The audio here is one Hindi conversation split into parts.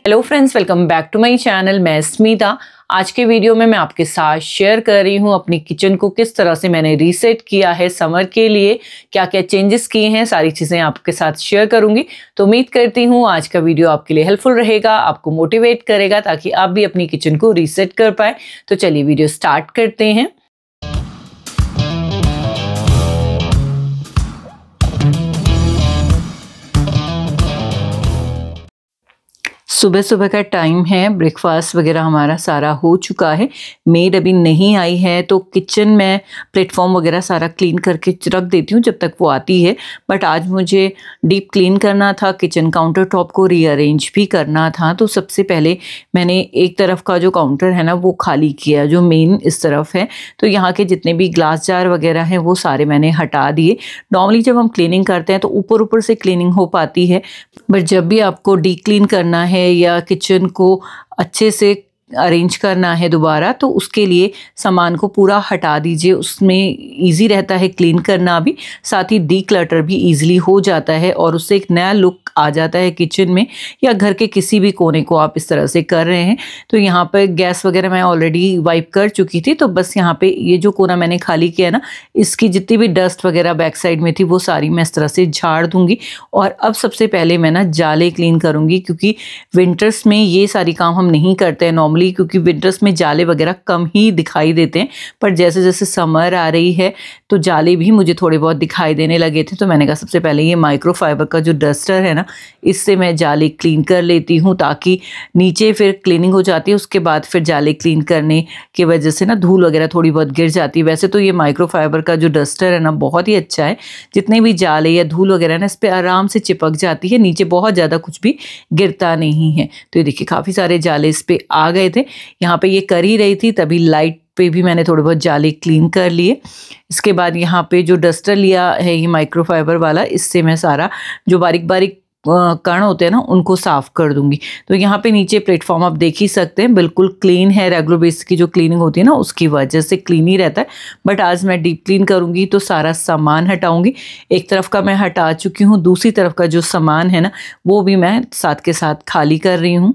Hello friends, welcome back to my channel. मैं स्मिता। आज के वीडियो में मैं आपके साथ शेयर कर रही हूँ अपनी किचन को किस तरह से मैंने रीसेट किया है समर के लिए, क्या क्या चेंजेस किए हैं, सारी चीज़ें आपके साथ शेयर करूंगी। तो उम्मीद करती हूँ आज का वीडियो आपके लिए हेल्पफुल रहेगा, आपको मोटिवेट करेगा ताकि आप भी अपनी किचन को रीसेट कर पाए। तो चलिए वीडियो स्टार्ट करते हैं। सुबह सुबह का टाइम है, ब्रेकफास्ट वगैरह हमारा सारा हो चुका है। मेड अभी नहीं आई है तो किचन में प्लेटफॉर्म वगैरह सारा क्लीन करके रख देती हूँ जब तक वो आती है। बट आज मुझे डीप क्लीन करना था, किचन काउंटर टॉप को रीअरेंज भी करना था। तो सबसे पहले मैंने एक तरफ का जो काउंटर है ना वो खाली किया, जो मेन इस तरफ है। तो यहाँ के जितने भी ग्लास जार वगैरह हैं वो सारे मैंने हटा दिए। नॉर्मली जब हम क्लीनिंग करते हैं तो ऊपर ऊपर से क्लीनिंग हो पाती है, बट जब भी आपको डी क्लीन करना है या किचन को अच्छे से अरेंज करना है दोबारा, तो उसके लिए सामान को पूरा हटा दीजिए। उसमें इजी रहता है क्लीन करना भी, साथ ही डी क्लटर भी इजीली हो जाता है और उससे एक नया लुक आ जाता है किचन में, या घर के किसी भी कोने को आप इस तरह से कर रहे हैं। तो यहाँ पर गैस वगैरह मैं ऑलरेडी वाइप कर चुकी थी, तो बस यहाँ पे ये जो कोना मैंने खाली किया ना, इसकी जितनी भी डस्ट वगैरह बैक साइड में थी वो सारी मैं इस तरह से झाड़ दूंगी। और अब सबसे पहले मैं ना जाले क्लीन करूँगी, क्योंकि विंटर्स में ये सारी काम हम नहीं करते हैं नॉर्मली, क्योंकि विंटर्स में जाले वगैरह कम ही दिखाई देते हैं। पर जैसे जैसे समर आ रही है तो जाले भी मुझे थोड़े बहुत दिखाई देने लगे थे। तो मैंने कहा सबसे पहले ये माइक्रोफाइबर का जो डस्टर है ना, इससे मैं जाले क्लीन कर लेती हूँ, ताकि नीचे फिर क्लीनिंग हो जाती है, उसके बाद फिर जाले क्लीन करने की वजह से ना धूल वगैरह थोड़ी बहुत गिर जाती है। वैसे तो ये माइक्रोफाइबर का जो डस्टर है ना बहुत ही अच्छा है, जितने भी जाले या धूल वगैरह ना इस पर आराम से चिपक जाती है, नीचे बहुत ज़्यादा कुछ भी गिरता नहीं है। तो ये देखिए काफ़ी सारे जाले इस पर आ गए थे। यहाँ पे ये कर ही रही थी तभी लाइट पे भी मैंने थोड़े बहुत जाले क्लीन कर लिए। इसके बाद यहाँ पे जो डस्टर लिया है ये माइक्रोफाइबर वाला, इससे मैं सारा जो बारीक बारीक कण होते हैं ना उनको साफ कर दूंगी। तो यहाँ पे नीचे प्लेटफॉर्म आप देख ही सकते हैं, बिल्कुल क्लीन है। रेगुलर बेसिस की जो क्लीनिंग होती है ना उसकी वजह से क्लीन ही रहता है। बट आज मैं डीप क्लीन करूंगी तो सारा सामान हटाऊंगी। एक तरफ का मैं हटा चुकी हूँ, दूसरी तरफ का जो सामान है ना वो भी मैं साथ के साथ खाली कर रही हूँ।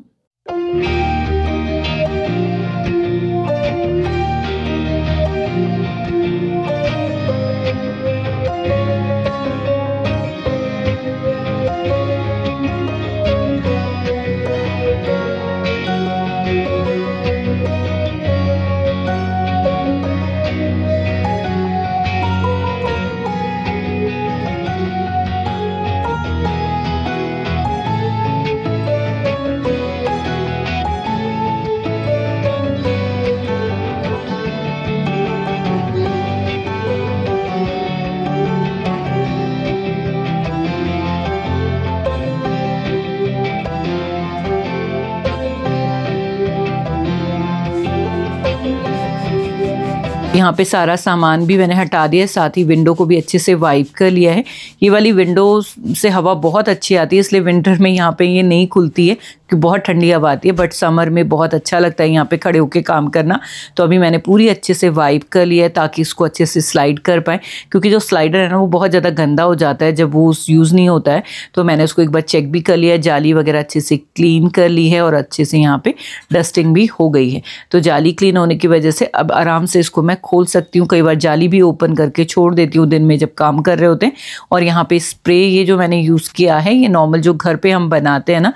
यहाँ पे सारा सामान भी मैंने हटा दिया है, साथ ही विंडो को भी अच्छे से वाइप कर लिया है। ये वाली विंडो से हवा बहुत अच्छी आती है, इसलिए विंटर में यहाँ पे ये नहीं खुलती है कि बहुत ठंडी हवा आती है, बट समर में बहुत अच्छा लगता है यहाँ पे खड़े होके काम करना। तो अभी मैंने पूरी अच्छे से वाइप कर लिया है ताकि इसको अच्छे से स्लाइड कर पाएँ, क्योंकि जो स्लाइडर है ना वो बहुत ज़्यादा गंदा हो जाता है जब वो यूज़ नहीं होता है। तो मैंने उसको एक बार चेक भी कर लिया है, जाली वगैरह अच्छे से क्लीन कर ली है और अच्छे से यहाँ पे डस्टिंग भी हो गई है। तो जाली क्लीन होने की वजह से अब आराम से इसको मैं खोल सकती हूँ। कई बार जाली भी ओपन करके छोड़ देती हूँ दिन में जब काम कर रहे होते हैं। और यहाँ पे स्प्रे ये जो मैंने यूज़ किया है ये नॉर्मल जो घर पे हम बनाते हैं ना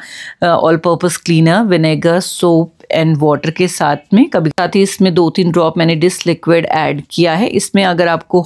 all purpose cleaner, vinegar, soap and water के साथ में। कभी साथ ही इसमें 2-3 ड्रॉप मैंने डिस लिक्विड ऐड किया है। इसमें अगर आपको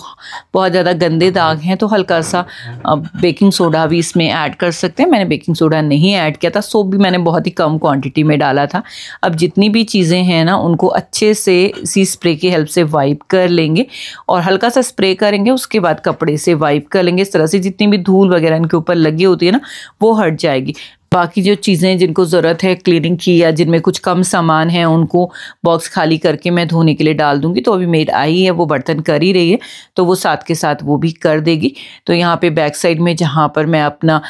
बहुत ज़्यादा गंदे दाग हैं तो हल्का सा बेकिंग सोडा भी इसमें ऐड कर सकते हैं। मैंने बेकिंग सोडा नहीं ऐड किया था, सोप भी मैंने बहुत ही कम क्वांटिटी में डाला था। अब जितनी भी चीज़ें हैं ना उनको अच्छे से इसी स्प्रे की हेल्प से वाइप कर लेंगे और हल्का सा स्प्रे करेंगे, उसके बाद कपड़े से वाइप कर लेंगे। इस तरह से जितनी भी धूल वगैरह इनके ऊपर लगी होती है ना वो हट जाएगी। बाकी जो चीज़ें जिनको ज़रूरत है क्लीनिंग की या जिनमें कुछ कम सामान है उनको बॉक्स खाली करके मैं धोने के लिए डाल दूंगी। तो अभी मेड आई है, वो बर्तन कर ही रही है, तो वो साथ के साथ वो भी कर देगी। तो यहाँ पे बैक साइड में जहाँ पर मैं अपना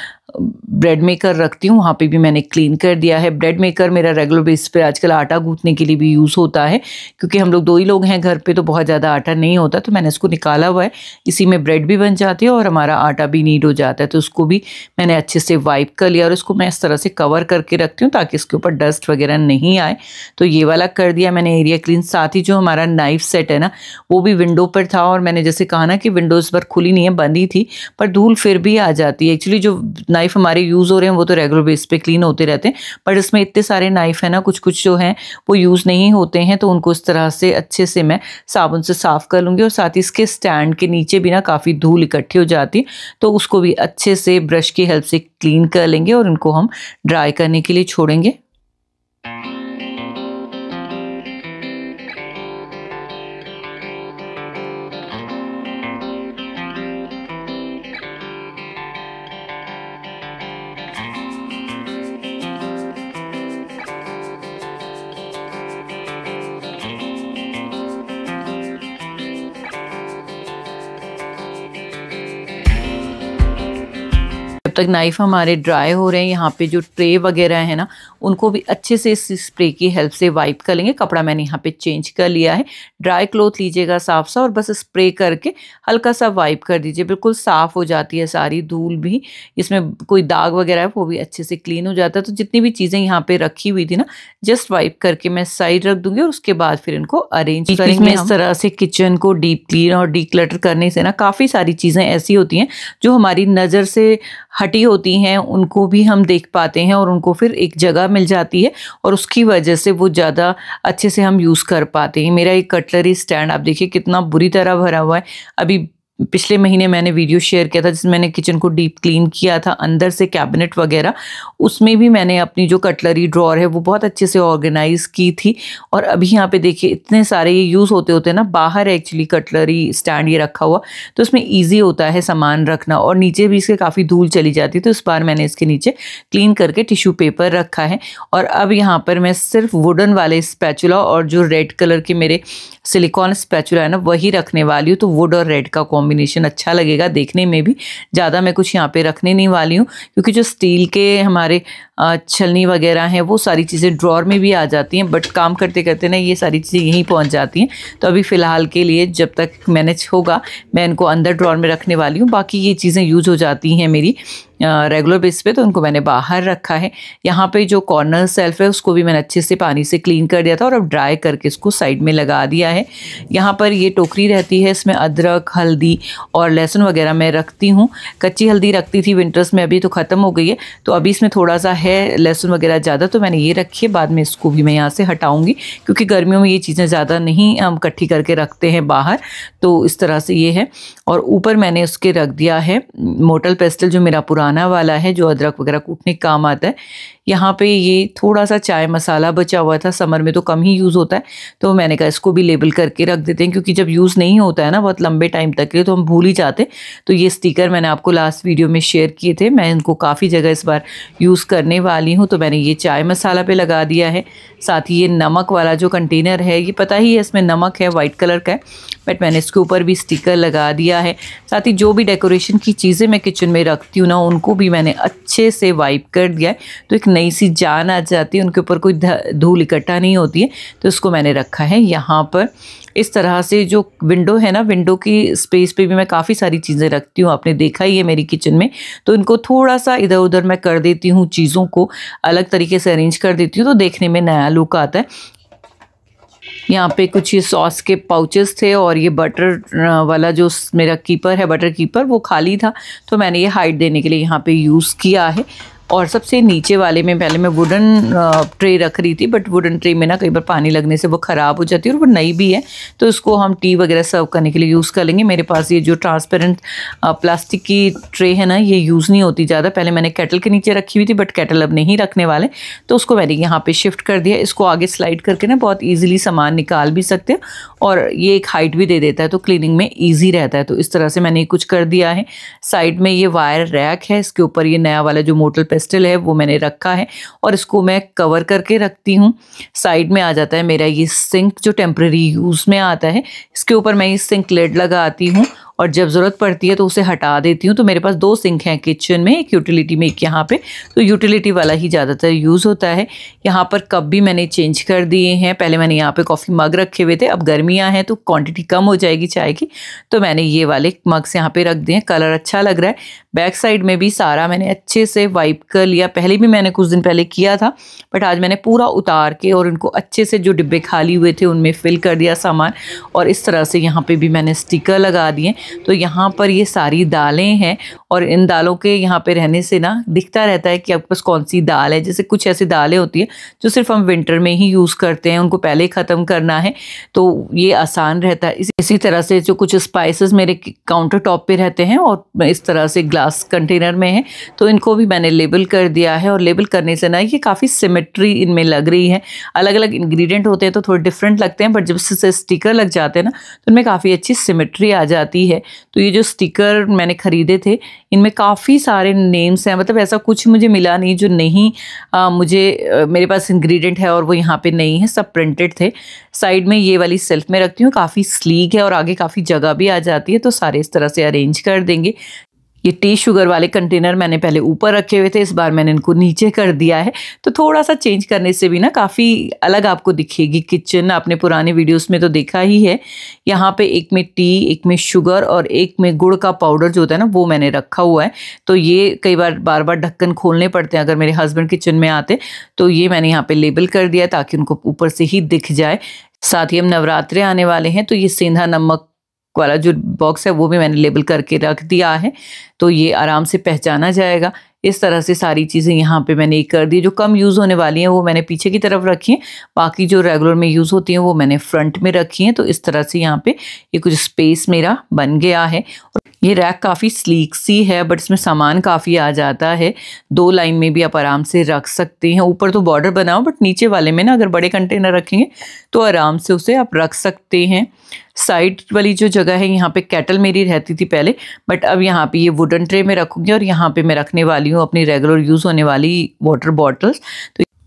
ब्रेड मेकर रखती हूँ वहाँ पे भी मैंने क्लीन कर दिया है। ब्रेड मेकर मेरा रेगुलर बेसिस पे आजकल आटा गूंथने के लिए भी यूज़ होता है, क्योंकि हम लोग 2 ही लोग हैं घर पे तो बहुत ज़्यादा आटा नहीं होता, तो मैंने इसको निकाला हुआ है। इसी में ब्रेड भी बन जाती है और हमारा आटा भी नीड हो जाता है। तो उसको भी मैंने अच्छे से वाइप कर लिया और इसको मैं इस तरह से कवर करके रखती हूँ ताकि इसके ऊपर डस्ट वगैरह नहीं आए। तो ये वाला कर दिया मैंने एरिया क्लीन। साथ ही जो हमारा नाइफ सेट है ना, वो भी विंडो पर था और मैंने जैसे कहा ना कि विंडोज़ पर खुली नहीं है, बंदी थी, पर धूल फिर भी आ जाती है। एक्चुअली जो नाइफ हमारे यूज़ हो रहे हैं वो तो रेगुलर बेस पे क्लीन होते रहते हैं, पर इसमें इतने सारे नाइफ है ना, कुछ कुछ जो हैं वो यूज़ नहीं होते हैं, तो उनको इस तरह से अच्छे से मैं साबुन से साफ़ कर लूँगी। और साथ ही इसके स्टैंड के नीचे भी ना काफ़ी धूल इकट्ठी हो जाती है, तो उसको भी अच्छे से ब्रश की हेल्प से क्लीन कर लेंगे और इनको हम ड्राई करने के लिए छोड़ेंगे। तक नाइफ हमारे ड्राई हो रहे हैं, यहाँ पे जो ट्रे वगैरह है ना, उनको भी अच्छे से इस स्प्रे की हेल्प से वाइप कर लेंगे। कपड़ा मैंने यहाँ पे चेंज कर लिया है। ड्राई क्लॉथ लीजिएगा साफ सा और बस स्प्रे करके हल्का सा वाइप कर दीजिए, बिल्कुल साफ़ हो जाती है सारी धूल भी, इसमें कोई दाग वगैरह है वो भी अच्छे से क्लीन हो जाता है। तो जितनी भी चीज़ें यहाँ पे रखी हुई थी ना, जस्ट वाइप करके मैं साइड रख दूंगी और उसके बाद फिर इनको अरेंज करेंगे। इस तरह से किचन को डीप क्लीन और डीक्लटर करने से ना काफ़ी सारी चीज़ें ऐसी होती हैं जो हमारी नज़र से हटी होती हैं, उनको भी हम देख पाते हैं और उनको फिर एक जगह मिल जाती है और उसकी वजह से वो ज़्यादा अच्छे से हम यूज़ कर पाते हैं। मेरा एक कटलरी स्टैंड आप देखिए कितना बुरी तरह भरा हुआ है। अभी पिछले महीने मैंने वीडियो शेयर किया था जिसमें मैंने किचन को डीप क्लीन किया था, अंदर से कैबिनेट वगैरह, उसमें भी मैंने अपनी जो कटलरी ड्रॉअर है वो बहुत अच्छे से ऑर्गेनाइज की थी। और अभी यहाँ पे देखिए इतने सारे ये यूज़ होते होते ना, बाहर एक्चुअली कटलरी स्टैंड ये रखा हुआ, तो इसमें ईजी होता है सामान रखना और नीचे भी इसके काफ़ी धूल चली जाती है। तो इस बार मैंने इसके नीचे क्लीन करके टिश्यू पेपर रखा है। और अब यहाँ पर मैं सिर्फ वुडन वाले स्पैचुला और जो रेड कलर के मेरे सिलिकॉन स्पैचुला है ना, वही रखने वाली हूँ। तो वुड और रेड का कॉम्बिनेशन अच्छा लगेगा देखने में भी। ज़्यादा मैं कुछ यहाँ पे रखने नहीं वाली हूँ, क्योंकि जो स्टील के हमारे छलनी वगैरह हैं वो सारी चीज़ें ड्रॉअर में भी आ जाती हैं, बट काम करते करते ना ये सारी चीज़ें यहीं पहुँच जाती हैं। तो अभी फ़िलहाल के लिए जब तक मैनेज होगा मैं इनको अंदर ड्रॉअर में रखने वाली हूँ। बाकी ये चीज़ें यूज़ हो जाती हैं मेरी रेगुलर बेस पे, तो उनको मैंने बाहर रखा है। यहाँ पे जो कॉर्नर सेल्फ है उसको भी मैंने अच्छे से पानी से क्लीन कर दिया था और अब ड्राई करके इसको साइड में लगा दिया है। यहाँ पर ये टोकरी रहती है, इसमें अदरक, हल्दी और लहसुन वगैरह मैं रखती हूँ। कच्ची हल्दी रखती थी विंटर्स में, अभी तो ख़त्म हो गई है, तो अभी इसमें थोड़ा सा है लहसुन वगैरह ज़्यादा, तो मैंने ये रखी है। बाद में इसको भी मैं यहाँ से हटाऊँगी, क्योंकि गर्मियों में ये चीज़ें ज़्यादा नहीं हम इकट्ठी करके रखते हैं बाहर। तो इस तरह से ये है। और ऊपर मैंने उसके रख दिया है मोटल पेस्टल, जो मेरा पुराना वाला है, जो अदरक वगैरह कूटने का काम आता है। यहाँ पे ये थोड़ा सा चाय मसाला बचा हुआ था, समर में तो कम ही यूज़ होता है, तो मैंने कहा इसको भी लेबल करके रख देते हैं, क्योंकि जब यूज़ नहीं होता है ना बहुत लंबे टाइम तक के लिए तो हम भूल ही जाते। तो ये स्टिकर मैंने आपको लास्ट वीडियो में शेयर किए थे, मैं इनको काफ़ी जगह इस बार यूज़ करने वाली हूँ। तो मैंने ये चाय मसाला पे लगा दिया है। साथ ही ये नमक वाला जो कंटेनर है, ये पता ही है इसमें नमक है, वाइट कलर का है, बट मैंने इसके ऊपर भी स्टिकर लगा दिया है। साथ ही जो भी डेकोरेशन की चीज़ें मैं किचन में रखती हूँ ना, उनको भी मैंने अच्छे से वाइप कर दिया है, तो एक नई सी जान आ जाती है, उनके ऊपर कोई धूल इकट्ठा नहीं होती है। तो इसको मैंने रखा है यहाँ पर। इस तरह से जो विंडो है ना, विंडो की स्पेस पे भी मैं काफ़ी सारी चीज़ें रखती हूँ, आपने देखा ही है मेरी किचन में। तो इनको थोड़ा सा इधर उधर मैं कर देती हूँ, चीज़ों को अलग तरीके से अरेंज कर देती हूँ, तो देखने में नया लुक आता है। यहाँ पे कुछ ये सॉस के पाउचेस थे और ये बटर वाला जो मेरा कीपर है, बटर कीपर, वो खाली था, तो मैंने ये हाइट देने के लिए यहाँ पे यूज़ किया है। और सबसे नीचे वाले में पहले मैं वुडन ट्रे रख रही थी, बट वुडन ट्रे में ना कई बार पानी लगने से वो ख़राब हो जाती है और वो नई भी है, तो इसको हम टी वगैरह सर्व करने के लिए यूज़ कर लेंगे। मेरे पास ये जो ट्रांसपेरेंट प्लास्टिक की ट्रे है ना, ये यूज़ नहीं होती ज़्यादा। पहले मैंने केटल के नीचे रखी हुई थी, बट केटल अब नहीं रखने वाले, तो उसको मैंने यहाँ पर शिफ्ट कर दिया। इसको आगे स्लाइड करके ना बहुत ईजिली सामान निकाल भी सकते हैं और ये एक हाइट भी दे देता है, तो क्लीनिंग में ईजी रहता है। तो इस तरह से मैंने कुछ कर दिया है। साइड में ये वायर रैक है, इसके ऊपर ये नया वाला जो मोटल पेस्टल है वो मैंने रखा है और इसको मैं कवर करके रखती हूँ। साइड में आ जाता है मेरा ये सिंक जो टेम्परेरी यूज़ में आता है, इसके ऊपर मैं ये सिंक लिड लगाती हूँ और जब ज़रूरत पड़ती है तो उसे हटा देती हूँ। तो मेरे पास 2 सिंक हैं किचन में, एक यूटिलिटी में, एक यहाँ पे, तो यूटिलिटी वाला ही ज़्यादातर यूज़ होता है। यहाँ पर कप भी मैंने चेंज कर दिए हैं। पहले मैंने यहाँ पे कॉफ़ी मग रखे हुए थे, अब गर्मियाँ हैं तो क्वांटिटी कम हो जाएगी चाय की, तो मैंने ये वाले मग्स यहाँ पे रख दिए हैं। कलर अच्छा लग रहा है। बैक साइड में भी सारा मैंने अच्छे से वाइप कर लिया। पहले भी मैंने कुछ दिन पहले किया था, बट आज मैंने पूरा उतार के और इनको अच्छे से जो डिब्बे खाली हुए थे उनमें फिल कर दिया सामान। और इस तरह से यहाँ पे भी मैंने स्टिकर लगा दिए। तो यहाँ पर ये सारी दालें हैं और इन दालों के यहाँ पे रहने से ना दिखता रहता है कि आपके पास कौन सी दाल है। जैसे कुछ ऐसी दालें होती हैं जो सिर्फ हम विंटर में ही यूज़ करते हैं, उनको पहले ही ख़त्म करना है, तो ये आसान रहता है। इसी तरह से जो कुछ स्पाइसेस मेरे काउंटर टॉप पे रहते हैं और इस तरह से ग्लास कंटेनर में है, तो इनको भी मैंने लेबल कर दिया है। और लेबल करने से ना ये काफ़ी सिमेट्री इनमें लग रही है। अलग अलग इंग्रेडिएंट होते हैं तो थोड़े डिफरेंट लगते हैं, बट जब से स्टिकर लग जाते हैं ना तो इनमें काफ़ी अच्छी सिमेट्री आ जाती है। तो ये जो स्टिकर मैंने ख़रीदे थे इनमें काफ़ी सारे नेम्स हैं, मतलब ऐसा कुछ मुझे मिला नहीं जो नहीं मेरे पास इंग्रेडिएंट है और वो यहाँ पे नहीं है, सब प्रिंटेड थे। साइड में ये वाली सेल्फ में रखती हूँ, काफ़ी स्लीक है और आगे काफ़ी जगह भी आ जाती है, तो सारे इस तरह से अरेंज कर देंगे। ये टी शुगर वाले कंटेनर मैंने पहले ऊपर रखे हुए थे, इस बार मैंने इनको नीचे कर दिया है। तो थोड़ा सा चेंज करने से भी ना काफ़ी अलग आपको दिखेगी किचन। आपने पुराने वीडियोस में तो देखा ही है। यहाँ पे एक में टी, एक में शुगर और एक में गुड़ का पाउडर जो होता है ना वो मैंने रखा हुआ है। तो ये कई बार बार बार ढक्कन खोलने पड़ते हैं अगर मेरे हस्बैंड किचन में आते, तो ये मैंने यहाँ पे लेबल कर दिया ताकि उनको ऊपर से ही दिख जाए। साथ ही हम नवरात्रे आने वाले हैं, तो ये सेंधा नमक वाला जो बॉक्स है वो भी मैंने लेबल करके रख दिया है, तो ये आराम से पहचाना जाएगा। इस तरह से सारी चीज़ें यहाँ पे मैंने कर दी। जो कम यूज़ होने वाली हैं वो मैंने पीछे की तरफ रखी हैं, बाकी जो रेगुलर में यूज़ होती हैं वो मैंने फ्रंट में रखी हैं। तो इस तरह से यहाँ पे ये कुछ स्पेस मेरा बन गया है। और ये रैक काफ़ी स्लीक सी है, बट इसमें सामान काफ़ी आ जाता है। 2 लाइन में भी आप आराम से रख सकते हैं। ऊपर तो बॉर्डर बनाओ, बट नीचे वाले में ना अगर बड़े कंटेनर रखेंगे तो आराम से उसे आप रख सकते हैं। साइड वाली जो जगह है यहाँ पे केटल मेरी रहती थी पहले, बट अब यहाँ पे ये वुडन ट्रे में रखूँगी और यहाँ पे मैं रखने वाली हूँ अपनी रेगुलर यूज़ होने वाली वाटर बॉटल्स।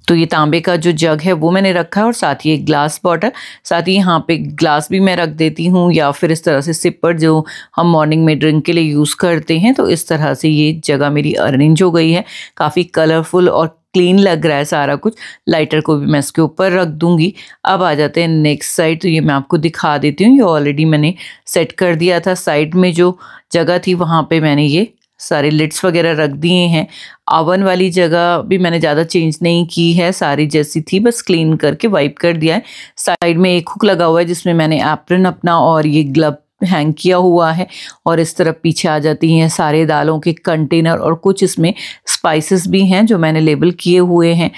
तो ये तांबे का जो जग है वो मैंने रखा है और साथ ही एक ग्लास बॉटल, साथ ही यहाँ पे ग्लास भी मैं रख देती हूँ, या फिर इस तरह से सिपर जो हम मॉर्निंग में ड्रिंक के लिए यूज़ करते हैं। तो इस तरह से ये जगह मेरी अरेंज हो गई है, काफ़ी कलरफुल और क्लीन लग रहा है सारा कुछ। लाइटर को भी मैं इसके ऊपर रख दूंगी। अब आ जाते हैं नेक्स्ट साइड, तो ये मैं आपको दिखा देती हूँ। ये ऑलरेडी मैंने सेट कर दिया था। साइड में जो जगह थी वहाँ पे मैंने ये सारे लिड्स वगैरह रख दिए हैं। ओवन वाली जगह भी मैंने ज़्यादा चेंज नहीं की है, सारी जैसी थी, बस क्लीन करके वाइप कर दिया है। साइड में एक हुक लगा हुआ है जिसमें मैंने एप्रन अपना और ये ग्लव हैंग किया हुआ है। और इस तरफ पीछे आ जाती हैं सारे दालों के कंटेनर और कुछ इसमें स्पाइसेस भी हैं जो मैंने लेबल किए हुए हैं।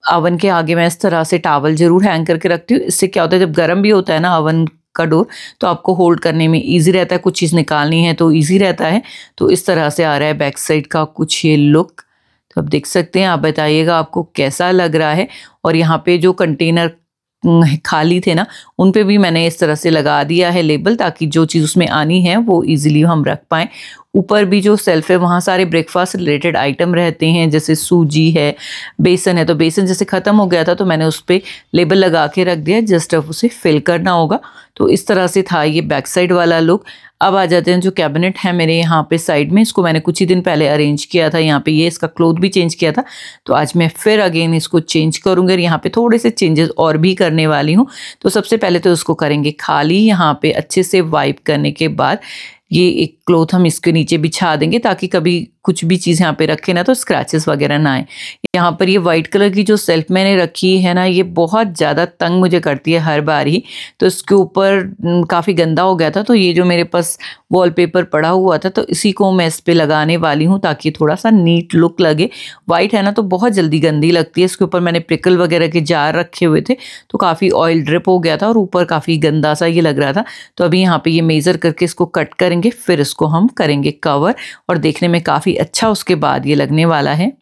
ओवन के आगे मैं इस तरह से टॉवल ज़रूर हैंग करके रखती हूँ। इससे क्या होता है, जब गर्म भी होता है ना ओवन का डोर, तो आपको होल्ड करने में इजी रहता है, कुछ चीज़ निकालनी है तो इजी रहता है। तो इस तरह से आ रहा है बैक साइड का कुछ ये लुक। तो आप देख सकते हैं, आप बताइएगा आपको कैसा लग रहा है। और यहाँ पे जो कंटेनर खाली थे ना उन पे भी मैंने इस तरह से लगा दिया है लेबल, ताकि जो चीज़ उसमें आनी है वो इजीली हम रख पाएँ। ऊपर भी जो सेल्फ है वहाँ सारे ब्रेकफास्ट रिलेटेड आइटम रहते हैं, जैसे सूजी है, बेसन है। तो बेसन जैसे ख़त्म हो गया था तो मैंने उस पर लेबल लगा के रख दिया, जस्ट अब उसे फिल करना होगा। तो इस तरह से था ये बैक साइड वाला लुक। अब आ जाते हैं जो कैबिनेट है मेरे यहाँ पे साइड में, इसको मैंने कुछ ही दिन पहले अरेंज किया था। यहाँ पे ये इसका क्लोथ भी चेंज किया था, तो आज मैं फिर अगेन इसको चेंज करूँगी और यहाँ पे थोड़े से चेंजेस और भी करने वाली हूँ। तो सबसे पहले तो इसको करेंगे खाली। यहाँ पे अच्छे से वाइप करने के बाद ये एक क्लोथ हम इसके नीचे बिछा देंगे, ताकि कभी कुछ भी चीज़ यहाँ पे रखे ना तो स्क्रैचेस वगैरह ना आए। यहाँ पर ये वाइट कलर की जो सेल्फ मैंने रखी है ना, ये बहुत ज़्यादा तंग मुझे करती है हर बार ही। तो इसके ऊपर काफ़ी गंदा हो गया था, तो ये जो मेरे पास वॉलपेपर पड़ा हुआ था तो इसी को मैं इस पर लगाने वाली हूँ ताकि थोड़ा सा नीट लुक लगे। वाइट है ना तो बहुत जल्दी गंदी लगती है। इसके ऊपर मैंने पिकल वगैरह के जार रखे हुए थे, तो काफ़ी ऑयल ड्रिप हो गया था और ऊपर काफ़ी गंदा सा ये लग रहा था। तो अभी यहाँ पे ये मेज़र करके इसको कट करेंगे, फिर इसको हम करेंगे कवर, और देखने में काफ़ी अच्छा उसके बाद ये लगने वाला है।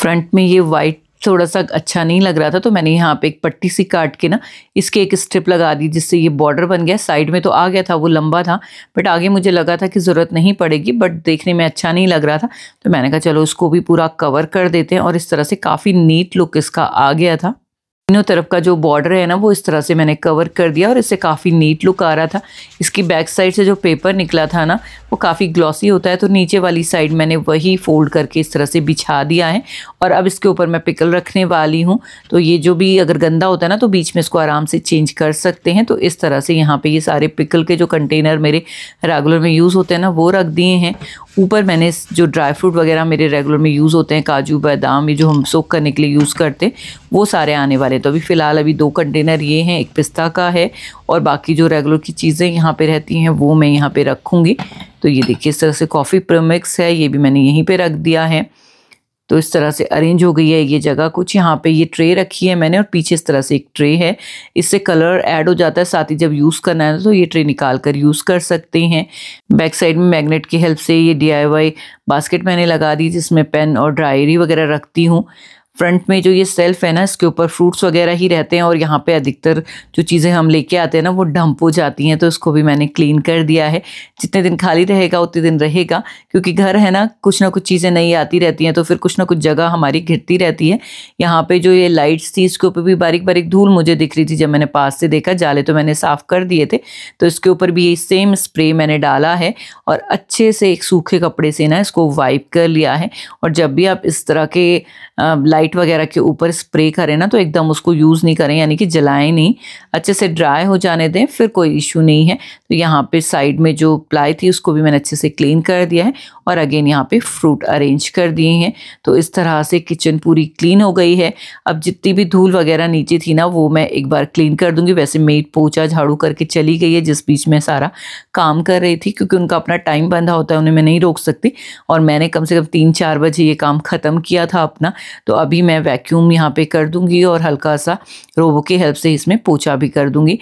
फ्रंट में ये वाइट थोड़ा सा अच्छा नहीं लग रहा था, तो मैंने यहाँ पे एक पट्टी सी काट के ना इसके एक स्ट्रिप लगा दी, जिससे ये बॉर्डर बन गया। साइड में तो आ गया था, वो लंबा था, बट आगे मुझे लगा था कि ज़रूरत नहीं पड़ेगी, बट देखने में अच्छा नहीं लग रहा था, तो मैंने कहा चलो इसको भी पूरा कवर कर देते हैं। और इस तरह से काफ़ी नीट लुक इसका आ गया था। तीनों तरफ का जो बॉर्डर है ना वो इस तरह से मैंने कवर कर दिया और इससे काफ़ी नीट लुक आ रहा था। इसकी बैक साइड से जो पेपर निकला था ना वो काफ़ी ग्लॉसी होता है, तो नीचे वाली साइड मैंने वही फोल्ड करके इस तरह से बिछा दिया है। और अब इसके ऊपर मैं पिकल रखने वाली हूँ, तो ये जो भी अगर गंदा होता है ना तो बीच में इसको आराम से चेंज कर सकते हैं। तो इस तरह से यहाँ पे ये सारे पिकल के जो कंटेनर मेरे रेगुलर में यूज़ होते हैं ना वो रख दिए हैं। ऊपर मैंने जो ड्राई फ्रूट वगैरह मेरे रेगुलर में यूज़ होते हैं, काजू बादाम, ये जो हम सोक करने के लिए यूज़ करते हैं, वो सारे आने वाले। तो अभी फ़िलहाल अभी 2 कंटेनर ये हैं, एक पिस्ता का है और बाकी जो रेगुलर की चीज़ें यहाँ पे रहती हैं वो मैं यहाँ पे रखूँगी। तो ये देखिए इस तरह से कॉफ़ी प्रीमिक्स है, ये भी मैंने यहीं पे रख दिया है। तो इस तरह से अरेंज हो गई है ये जगह कुछ। यहाँ पे ये ट्रे रखी है मैंने और पीछे इस तरह से एक ट्रे है, इससे कलर ऐड हो जाता है, साथ ही जब यूज़ करना है तो ये ट्रे निकाल कर यूज़ कर सकते हैं। बैक साइड में मैग्नेट की हेल्प से ये DIY बास्केट मैंने लगा दी, जिसमें पेन और डायरी वगैरह रखती हूँ। फ्रंट में जो ये सेल्फ है ना इसके ऊपर फ्रूट्स वगैरह ही रहते हैं और यहाँ पे अधिकतर जो चीज़ें हम लेके आते हैं ना वो डंप हो जाती हैं, तो इसको भी मैंने क्लीन कर दिया है। जितने दिन खाली रहेगा उतने दिन रहेगा, क्योंकि घर है ना कुछ ना कुछ चीज़ें नई आती रहती हैं, तो फिर कुछ ना कुछ जगह हमारी घिरती रहती है। यहाँ पे जो ये लाइट्स थी इसके ऊपर भी बारीक बारीक धूल मुझे दिख रही थी जब मैंने पास से देखा। जाले तो मैंने साफ़ कर दिए थे, तो इसके ऊपर भी ये सेम स्प्रे मैंने डाला है और अच्छे से एक सूखे कपड़े से ना इसको वाइप कर लिया है। और जब भी आप इस तरह के लाइट वगैरह के ऊपर स्प्रे करें ना तो एकदम उसको यूज़ नहीं करें, यानी कि जलाएं नहीं, अच्छे से ड्राई हो जाने दें, फिर कोई इशू नहीं है। तो यहाँ पे साइड में जो प्लाई थी उसको भी मैंने अच्छे से क्लीन कर दिया है और अगेन यहाँ पे फ्रूट अरेंज कर दिए हैं। तो इस तरह से किचन पूरी क्लीन हो गई है। अब जितनी भी धूल वगैरह नीचे थी ना वो मैं एक बार क्लीन कर दूंगी। वैसे मेड पोछा झाड़ू करके चली गई है जिस बीच में सारा काम कर रही थी, क्योंकि उनका अपना टाइम बंधा होता है, उन्हें मैं नहीं रोक सकती। और मैंने कम से कम 3-4 बजे ये काम ख़त्म किया था अपना। तो अभी मैं वैक्यूम यहाँ पे कर दूंगी और हल्का सा रोबो की हेल्प से इसमें पोछा भी कर दूंगी।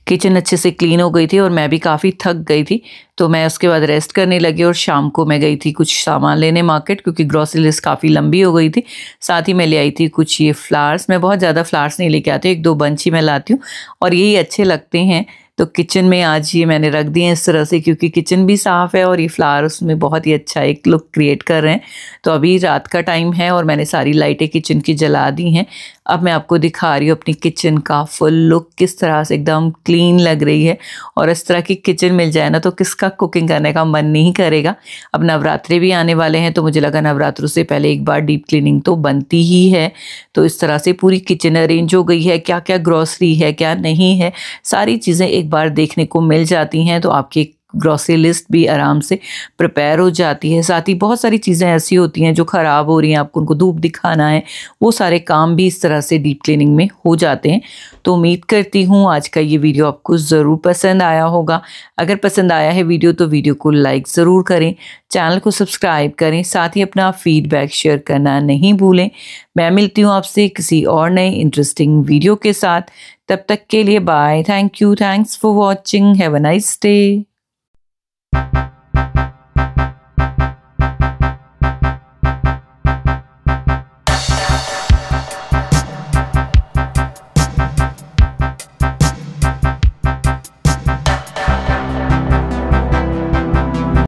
किचन अच्छे से क्लीन हो गई थी और मैं भी काफ़ी थक गई थी, तो मैं उसके बाद रेस्ट करने लगी और शाम को मैं गई थी कुछ सामान लेने मार्केट, क्योंकि ग्रॉसरी लिस्ट काफ़ी लंबी हो गई थी। साथ ही मैं ले आई थी कुछ ये फ्लावर्स। मैं बहुत ज़्यादा फ्लावर्स नहीं लेके आती, 1-2 बंच ही मैं लाती हूँ और यही अच्छे लगते हैं। तो किचन में आज ये मैंने रख दिए हैं इस तरह से, क्योंकि किचन भी साफ़ है और ये फ्लावर उसमें बहुत ही अच्छा एक लुक क्रिएट कर रहे हैं। तो अभी रात का टाइम है और मैंने सारी लाइटें किचन की जला दी हैं। अब मैं आपको दिखा रही हूँ अपनी किचन का फुल लुक, किस तरह से एकदम क्लीन लग रही है। और इस तरह की किचन मिल जाए ना तो किसका कुकिंग करने का मन नहीं करेगा। अब नवरात्रे भी आने वाले हैं, तो मुझे लगा नवरात्रों से पहले एक बार डीप क्लीनिंग तो बनती ही है। तो इस तरह से पूरी किचन अरेंज हो गई है, क्या क्या ग्रॉसरी है क्या नहीं है, सारी चीज़ें एक बार देखने को मिल जाती हैं। तो आपकी ग्रॉसरी लिस्ट भी आराम से प्रिपेयर हो जाती है। साथ ही बहुत सारी चीज़ें ऐसी होती हैं जो ख़राब हो रही हैं, आपको उनको धूप दिखाना है, वो सारे काम भी इस तरह से डीप क्लीनिंग में हो जाते हैं। तो उम्मीद करती हूँ आज का ये वीडियो आपको ज़रूर पसंद आया होगा। अगर पसंद आया है वीडियो तो वीडियो को लाइक ज़रूर करें, चैनल को सब्सक्राइब करें, साथ ही अपना फीडबैक शेयर करना नहीं भूलें। मैं मिलती हूँ आपसे किसी और नए इंटरेस्टिंग वीडियो के साथ। तब तक के लिए bye, thank you, thanks for watching, have a nice day.